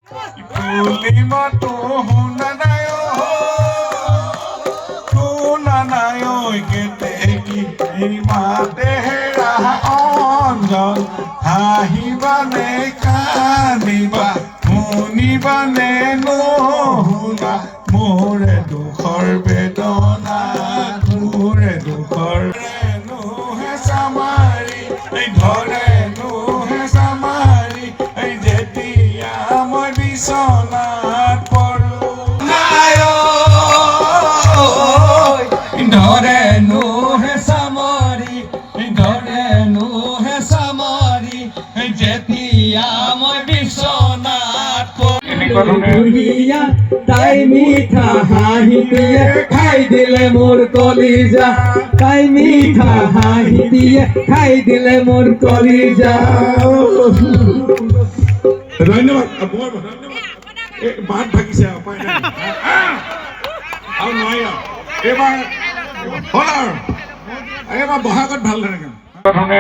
Tulima tu hunanayo, hunanayo ikete imate hera onjon, hahibane kaniba, hunibane nohuna, more dukhor bedona, more dukhor nohe samari, dhore nohe samari, jetia moi বিছনাত পৰো নায়ো ধৰে নোহে সামৰি যেতিয়া মই বিছনাত বুঢ়িয়া তাই মিঠা হাঁহি দিয়ে খাই দিলে মোৰ কলিজা তাই মিঠা হাঁহি দিয়ে খাই দিলে মোৰ কলিজা ধন্যবাদ বৰ ধন্যবাদ এই বাট ভাগিছে উপায় নাই আৰু নহয় এইবাৰ হ'ল আৰু এইবাৰ বহাগত ভাল লাগে ধৰণে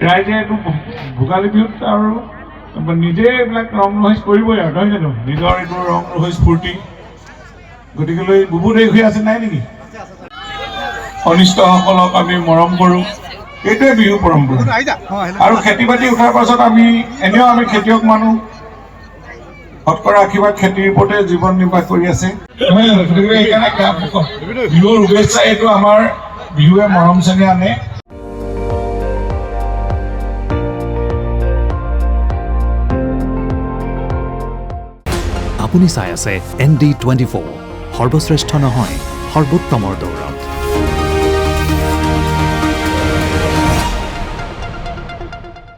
ৰাইজে এইটো ভোগালী বিহুত আৰু নিজে এইবিলাক ৰং ৰহইচ কৰিবই আৰু নহয় জানো নিজৰ এইটো ৰং ৰহইচ ফূৰ্তি গতিকেলৈ বুবু দেশ হৈ আছে নাই নেকি অনিষ্টসকলক আমি মৰম কৰোঁ এইটোৱে বিহু পৰম্পৰা আৰু খেতি বাতি উঠাৰ পাছত আমি এনেও আমি খেতিয়ক মানুহ শতকৰা আশীৰ্বাদ খেতিৰ ওপৰতে জীৱন নিৰ্বাহ কৰি আছে গতিকে সেইকাৰণে বিহুৰ শুভেচ্ছা এইটো আমাৰ বিহুৱে মৰম চেনেহ আনে আপুনি চাই আছে ND24 সৰ্বশ্ৰেষ্ঠ নহয় সৰ্বোত্তমৰ দৌৰ